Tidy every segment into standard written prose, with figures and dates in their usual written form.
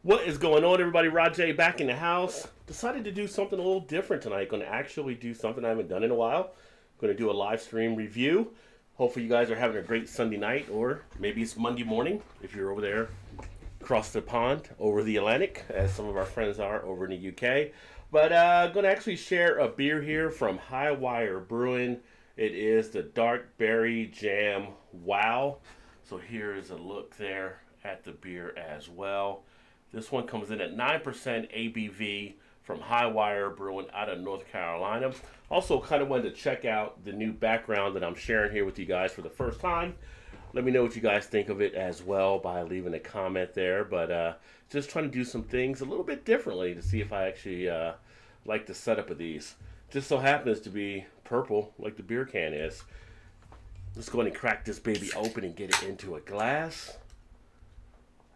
What is going on, everybody? Rajay back in the house. Decided to do something a little different tonight. Going to actually do something I haven't done in a while. Going to do a live stream review. Hopefully you guys are having a great Sunday night, or maybe it's Monday morning if you're over there across the pond over the Atlantic, as some of our friends are over in the UK. But going to actually share a beer here from High Wire Brewing. It is the Dark Berry Jam Wow. So here is a look there at the beer as well. This one comes in at 9% ABV from High Wire Brewing out of North Carolina. Also, kind of wanted to check out the new background that I'm sharing here with you guys for the first time. Let me know what you guys think of it as well by leaving a comment there. But just trying to do some things a little bit differently to see if I actually like the setup of these. Just so happens to be purple like the beer can is. Let's go ahead and crack this baby open and get it into a glass.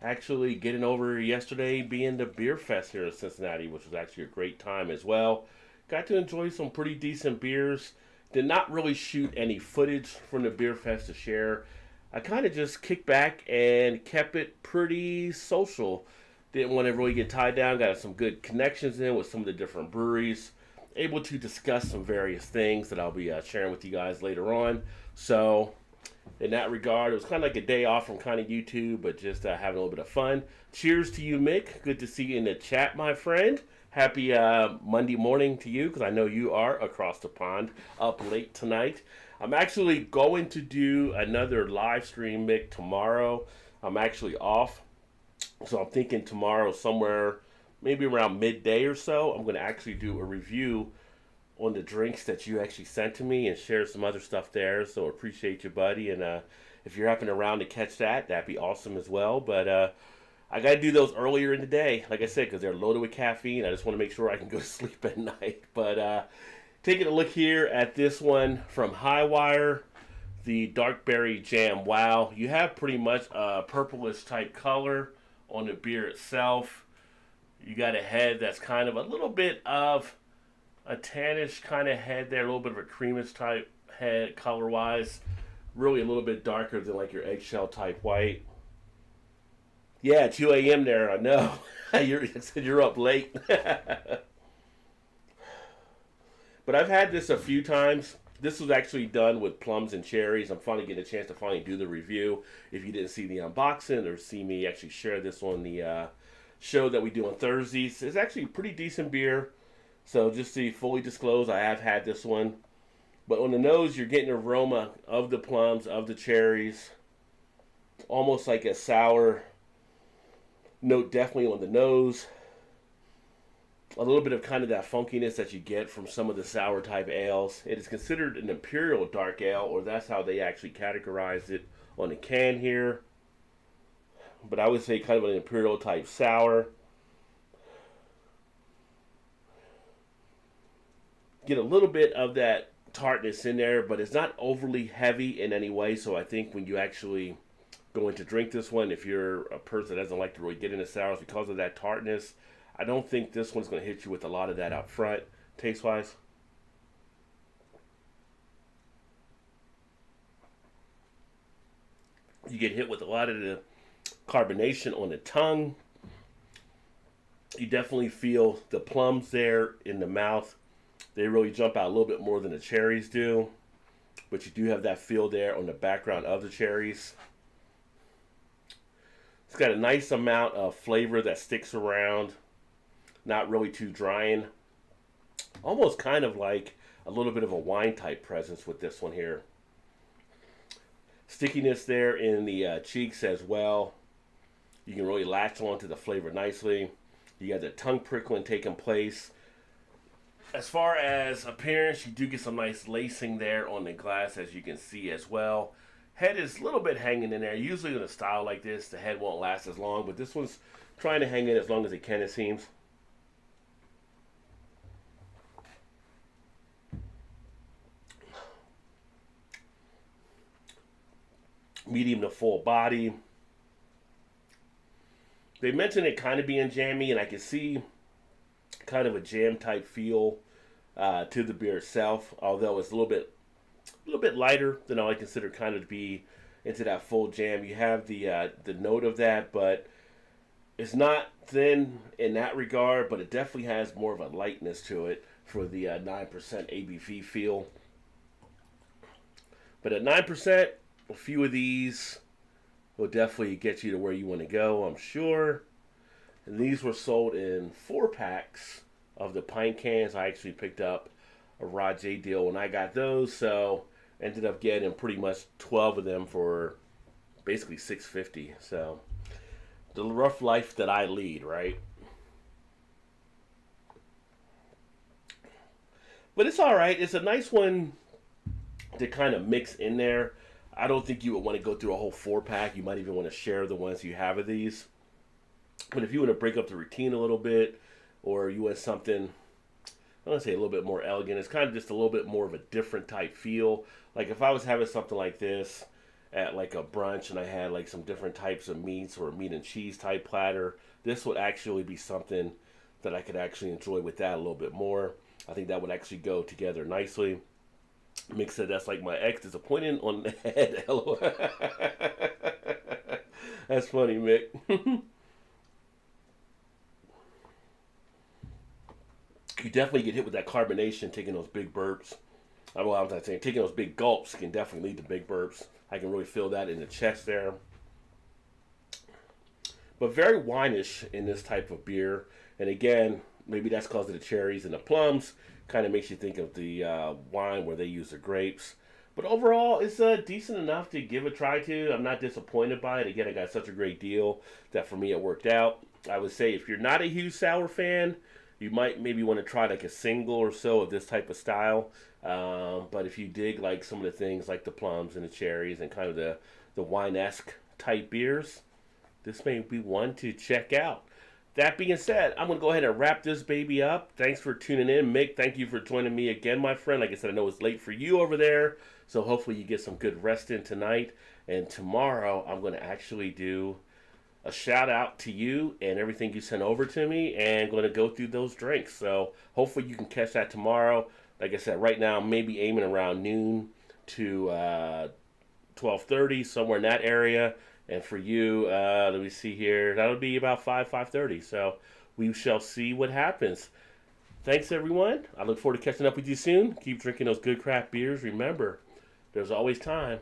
Actually getting over yesterday being the Beer Fest here in Cincinnati, which was actually a great time as well. Got to enjoy some pretty decent beers. Did not really shoot any footage from the Beer Fest to share. I kind of just kicked back and kept it pretty social. Didn't want to really get tied down. Got some good connections in with some of the different breweries. Able to discuss some various things that I'll be sharing with you guys later on. So in that regard, it was kind of like a day off from kind of YouTube, but just having a little bit of fun. Cheers to you, Mick. Good to see you in the chat, my friend. Happy Monday morning to you, because I know you are across the pond, up late tonight. I'm actually going to do another live stream, Mick, tomorrow. I'm actually off, so I'm thinking tomorrow somewhere, maybe around midday or so, I'm going to actually do a review on the drinks that you actually sent to me and share some other stuff there. So appreciate you, buddy. And if you're happening around to catch that, that'd be awesome as well. But I got to do those earlier in the day, like I said, because they're loaded with caffeine. I just want to make sure I can go to sleep at night. But taking a look here at this one from High Wire, the Dark Berry Jam Wow. You have pretty much a purplish type color on the beer itself. You got a head that's kind of a little bit of a tannish kind of head there, a little bit of a creamish type head color wise, really a little bit darker than like your eggshell type white. Yeah, 2 a.m. there, I know. You're up late. But I've had this a few times. This was actually done with plums and cherries. I'm finally getting a chance to finally do the review. If you didn't see the unboxing or see me actually share this on the show that we do on Thursdays, it's actually a pretty decent beer. So just to fully disclose, I have had this one. But on the nose, you're getting an aroma of the plums, of the cherries. Almost like a sour note definitely on the nose. A little bit of kind of that funkiness that you get from some of the sour type ales. It is considered an imperial dark ale, or that's how they actually categorize it on the can here. But I would say kind of an imperial type sour. Get a little bit of that tartness in there, but it's not overly heavy in any way. So I think when you actually go in to drink this one, if you're a person that doesn't like to really get into sours because of that tartness, I don't think this one's going to hit you with a lot of that up front, taste-wise. You get hit with a lot of the carbonation on the tongue. You definitely feel the plums there in the mouth. They really jump out a little bit more than the cherries do. But you do have that feel there on the background of the cherries. It's got a nice amount of flavor that sticks around. Not really too drying. Almost kind of like a little bit of a wine type presence with this one here. Stickiness there in the cheeks as well. You can really latch onto the flavor nicely. You got the tongue prickling taking place. As far as appearance, you do get some nice lacing there on the glass, as you can see as well. Head is a little bit hanging in there. Usually in a style like this, the head won't last as long, but this one's trying to hang in as long as it can, it seems. Medium to full body. They mentioned it kind of being jammy, and I can see kind of a jam type feel to the beer itself, although it's a little bit lighter than I consider kind of to be into that full jam. You have the note of that, but It's not thin in that regard, but it definitely has more of a lightness to it for the 9% ABV feel. But at 9%, a few of these will definitely get you to where you want to go, I'm sure. And these were sold in 4 packs of the pint cans. I actually picked up a Rajay deal when I got those, so ended up getting pretty much 12 of them for basically $6.50. So the rough life that I lead, right? But it's all right. It's a nice one to kind of mix in there. I don't think you would want to go through a whole 4 pack. You might even want to share the ones you have of these. But if you want to break up the routine a little bit, or you want something, I want to say a little bit more elegant, it's kind of just a little bit more of a different type feel. Like if I was having something like this at like a brunch and I had like some different types of meats or a meat and cheese type platter, this would actually be something that I could actually enjoy with that a little bit more. I think that would actually go together nicely. Mick said that's like my ex disappointed on the head. LOL. That's funny, Mick. You definitely get hit with that carbonation taking those big burps. I don't know what I'm saying. Taking those big gulps can definitely lead to big burps. I can really feel that in the chest there. But very wineish in this type of beer. And again, maybe that's because of the cherries and the plums. Kind of makes you think of the wine where they use the grapes. But overall, it's decent enough to give a try to. I'm not disappointed by it. Again, I got such a great deal that for me it worked out. I would say if you're not a huge sour fan, you might maybe want to try like a single or so of this type of style. But if you dig like some of the things like the plums and the cherries and kind of the wine-esque type beers, this may be one to check out. That being said, I'm going to go ahead and wrap this baby up. Thanks for tuning in. Mick, thank you for joining me again, my friend. Like I said, I know it's late for you over there, so hopefully you get some good rest in tonight. And tomorrow, I'm going to actually do a shout out to you and everything you sent over to me, and going to go through those drinks. So hopefully you can catch that tomorrow. Like I said, right now, I'm maybe aiming around noon to 12:30, somewhere in that area. And for you, let me see here, that'll be about 5:30. So we shall see what happens. Thanks, everyone. I look forward to catching up with you soon. Keep drinking those good craft beers. Remember, there's always time